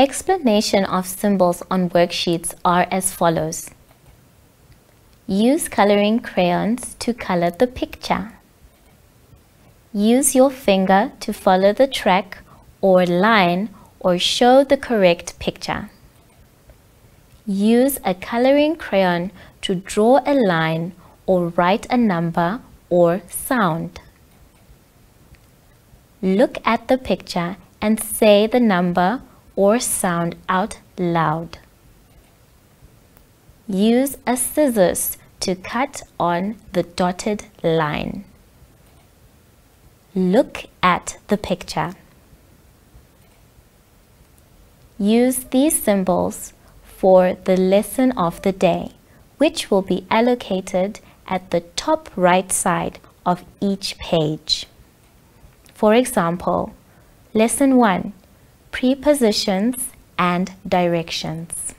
Explanation of symbols on worksheets are as follows. Use coloring crayons to color the picture. Use your finger to follow the track or line or show the correct picture. Use a coloring crayon to draw a line or write a number or sound. Look at the picture and say the number or sound out loud. Use a scissors to cut on the dotted line. Look at the picture. Use these symbols for the lesson of the day, which will be allocated at the top right side of each page. For example, Lesson 1, Prepositions and Directions.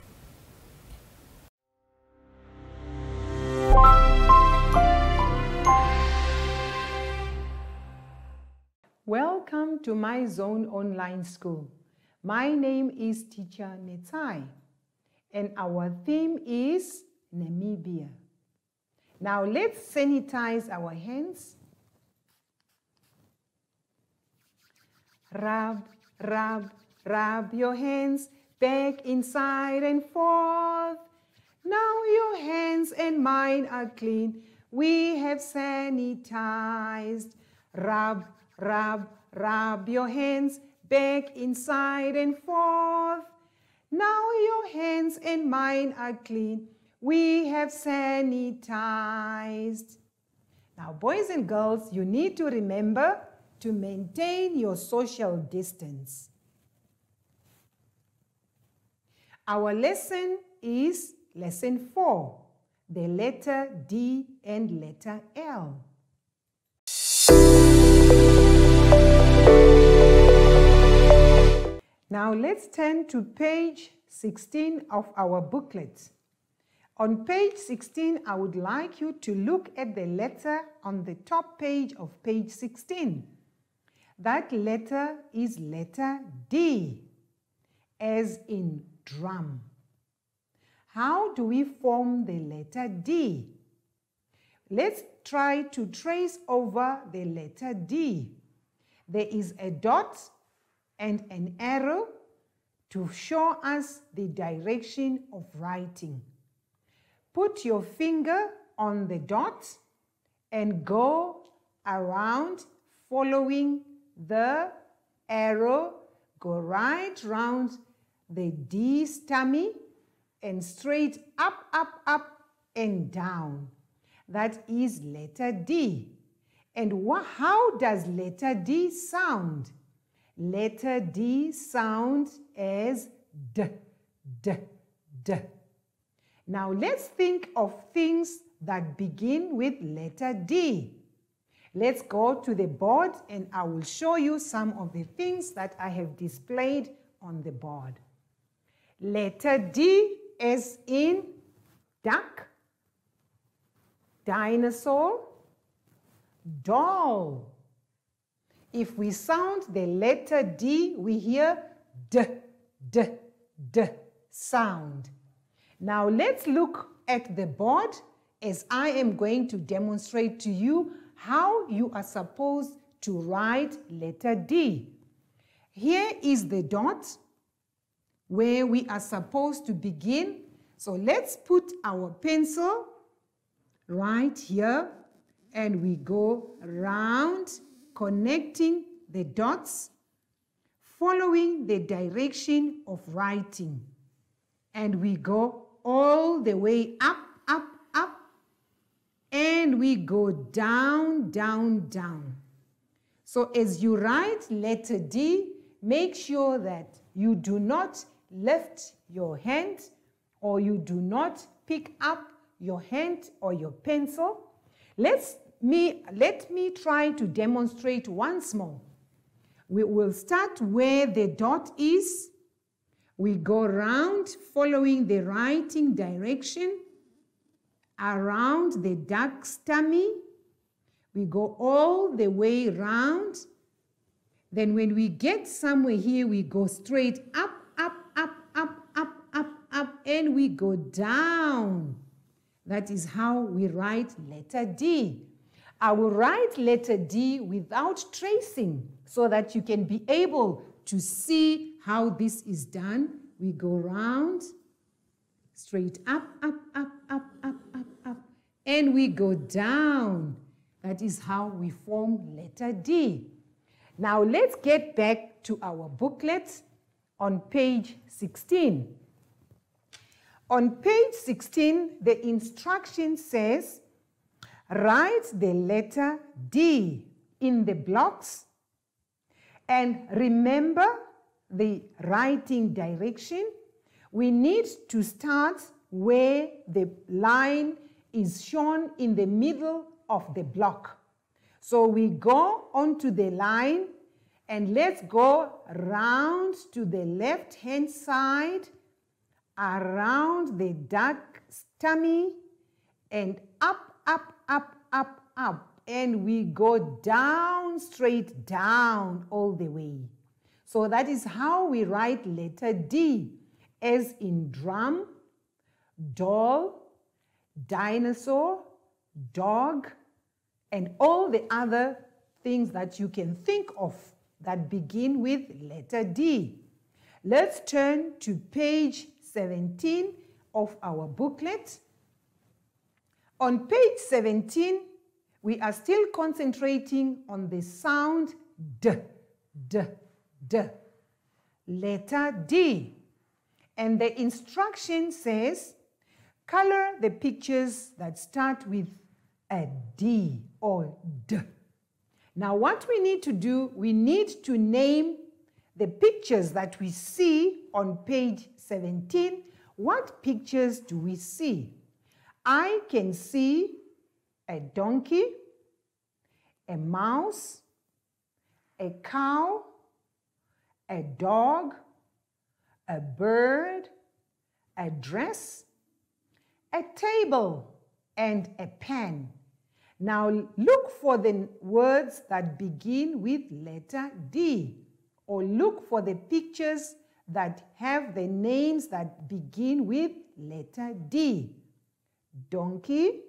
Welcome to My Zone Online School. My name is Teacher Netai, and our theme is Namibia. Now let's sanitize our hands. Rub, rub, rub your hands back inside and forth. Now your hands and mine are clean. We have sanitized. Rub, rub, rub your hands back inside and forth. Now your hands and mine are clean. We have sanitized. Now, boys and girls, you need to remember to maintain your social distance. Our lesson is lesson 4, the letter D and letter L. Now let's turn to page 16 of our booklet. On page 16, I would like you to look at the letter on the top page of page 16. That letter is letter D, as in drum. How do we form the letter D? Let's try to trace over the letter D. There is a dot and an arrow to show us the direction of writing. Put your finger on the dot and go around following the arrow. Go right round the D's tummy and straight up, up, up and down. That is letter D. And how does letter D sound? Letter D sounds as D, D, D. Now let's think of things that begin with letter D. Let's go to the board and I will show you some of the things that I have displayed on the board. Letter D as in duck, dinosaur, doll. If we sound the letter D, we hear D, D, D sound. Now let's look at the board as I am going to demonstrate to you how you are supposed to write letter D. Here is the dot where we are supposed to begin. So let's put our pencil right here and we go round, connecting the dots, following the direction of writing. And we go all the way up, up, up, and we go down, down, down. So as you write letter D, make sure that you do not lift your hand or you do not pick up your hand or your pencil. Let me try to demonstrate once more. We will start where the dot is. We go round following the writing direction around the duck's tummy. We go all the way round. Then when we get somewhere here, we go straight up, up, up, and we go down. That is how we write letter D. I will write letter D without tracing so that you can be able to see how this is done. We go round, straight up, up, up, up, up, up, up, and we go down. That is how we form letter D. Now let's get back to our booklet on page 16. On page 16, the instruction says, write the letter D in the blocks and remember the writing direction. We need to start where the line is shown in the middle of the block. So we go onto the line and let's go round to the left-hand side, around the duck tummy, and up, up, up, up, up. And we go down, straight down all the way. So that is how we write letter D, as in drum, doll, dinosaur, dog, and all the other things that you can think of that begin with letter D. Let's turn to page 17 of our booklet. On page 17, we are still concentrating on the sound D, D, D. Letter D. And the instruction says, color the pictures that start with a D or D. Now what we need to do, we need to name the pictures that we see on page 17. What pictures do we see? I can see a donkey, a mouse, a cow, a dog, a bird, a dress, a table, and a pen. Now look for the words that begin with letter D, or look for the pictures that have the names that begin with letter D. Donkey,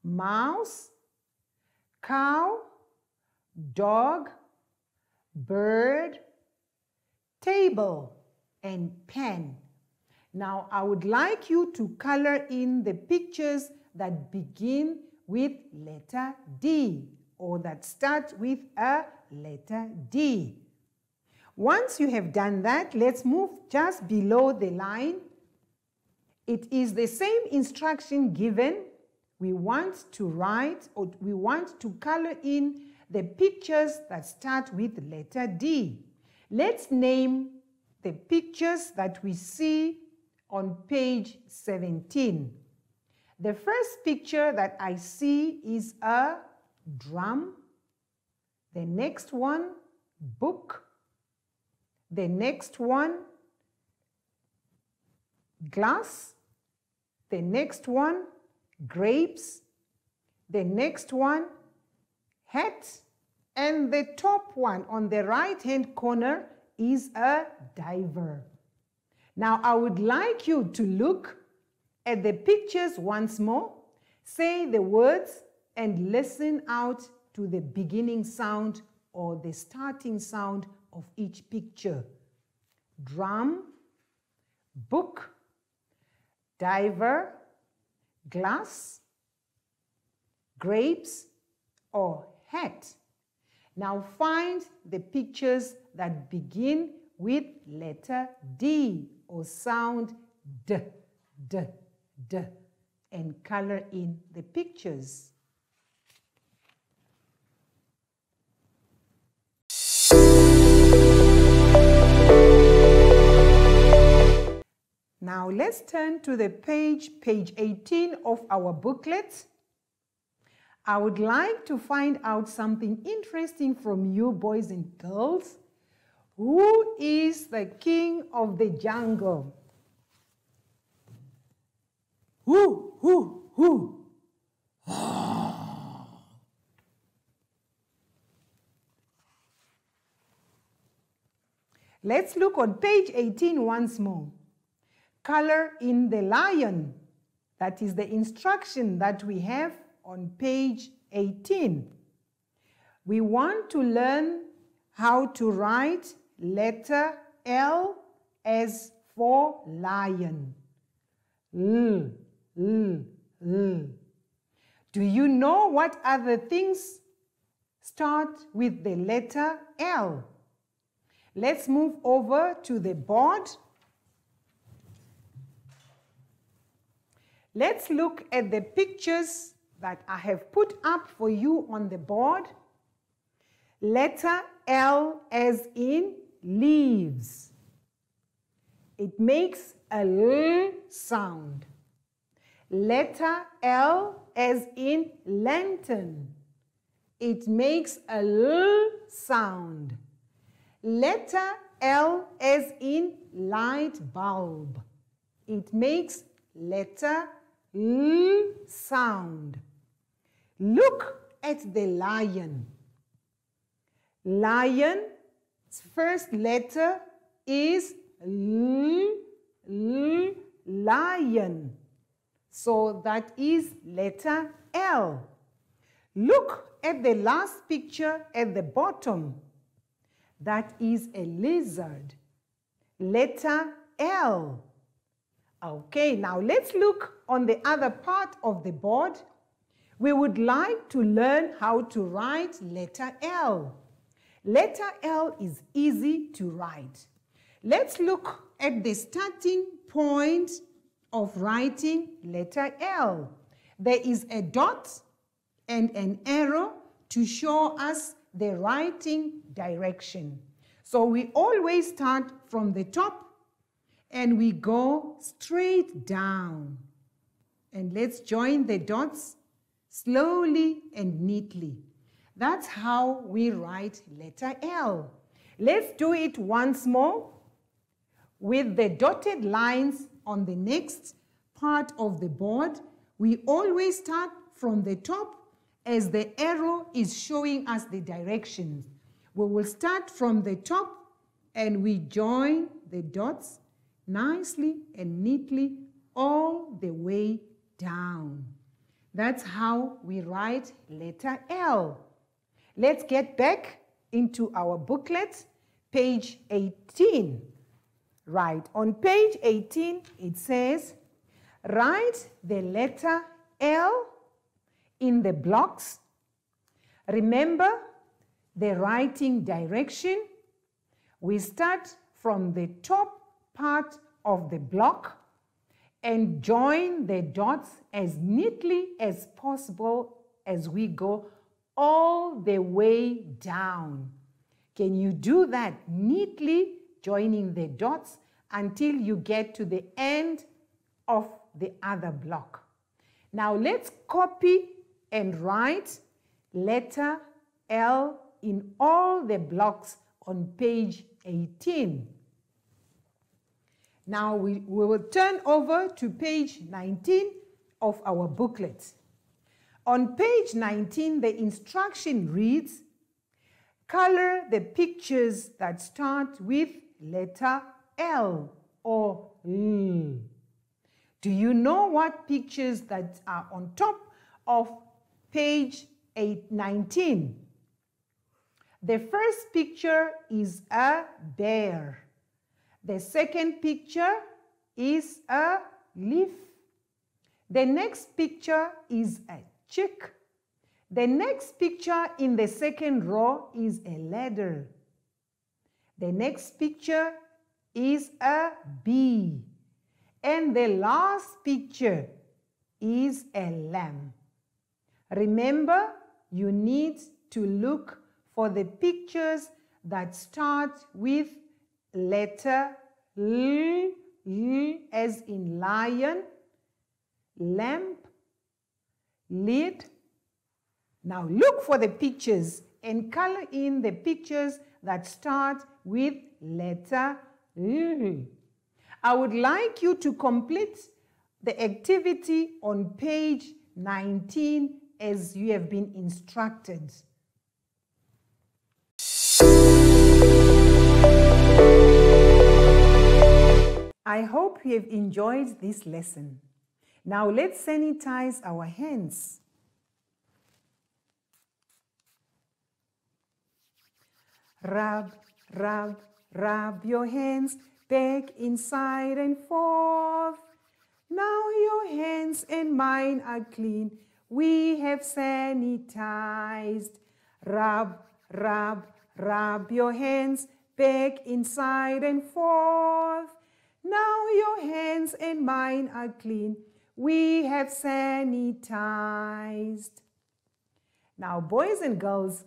mouse, cow, dog, bird, table, and pen. Now I would like you to color in the pictures that begin with letter D, or that start with a letter D. Once you have done that, let's move just below the line. It is the same instruction given. We want to write, or we want to color in the pictures that start with letter D. Let's name the pictures that we see on page 17. The first picture that I see is a drum. The next one, book. The next one, glass. The next one, grapes. The next one, hat. And the top one on the right-hand corner is a diver. Now I would like you to look at the pictures once more, say the words, and listen out to the beginning sound or the starting sound of each picture. Drum, book, diver, glass, grapes, or hat. Now find the pictures that begin with letter D or sound D, D, D, and color in the pictures. Now let's turn to the page 18 of our booklet. I would like to find out something interesting from you, boys and girls. Who is the king of the jungle? Who? Let's look on page 18 once more. Color in the lion. That is the instruction that we have on page 18. We want to learn how to write letter L as for lion. L, L, L. Do you know what other things start with the letter L? Let's move over to the board. Let's look at the pictures that I have put up for you on the board. Letter L as in leaves. It makes a L sound. Letter L as in lantern. It makes a L sound. Letter L as in light bulb. It makes letter L sound. Look at the lion. Lion's first letter is L, L, lion. So that is letter L. Look at the last picture at the bottom. That is a lizard. Letter L. Okay, now let's look on the other part of the board. We would like to learn how to write letter L. Letter L is easy to write. Let's look at the starting point of writing letter L. There is a dot and an arrow to show us the writing direction. So we always start from the top and we go straight down. And let's join the dots slowly and neatly. That's how we write letter L. Let's do it once more with the dotted lines on the next part of the board. We always start from the top as the arrow is showing us the directions. We will start from the top and we join the dots nicely and neatly all the way down. That's how we write letter L. Let's get back into our booklet, page 18. Right, on page 18 it says, write the letter L in the blocks. Remember the writing direction. We start from the top part of the block and join the dots as neatly as possible as we go all the way down. Can you do that neatly, joining the dots until you get to the end of the other block? Now let's copy and write letter L in all the blocks on page 18. Now we will turn over to page 19 of our booklet. On page 19, the instruction reads, color the pictures that start with letter L or L. Do you know what pictures that are on top of page 19? The first picture is a bear. The second picture is a leaf. The next picture is a chick. The next picture in the second row is a ladder. The next picture is a bee. And the last picture is a lamb. Remember, you need to look for the pictures that start with letter L, L as in lion, lamp, lid. Now look for the pictures and color in the pictures that start with letter L. I would like you to complete the activity on page 19 as you have been instructed. I hope you have enjoyed this lesson. Now let's sanitize our hands. Rub, rub, rub your hands back, inside and forth. Now your hands and mine are clean. We have sanitized. Rub, rub, rub your hands back, inside and forth. Now your hands and mine are clean. We have sanitized. Now, boys and girls,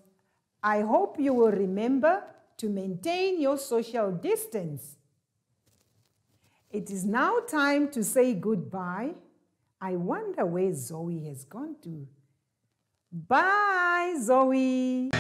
I hope you will remember to maintain your social distance. It is now time to say goodbye. I wonder where Zoe has gone to. Bye, Zoe.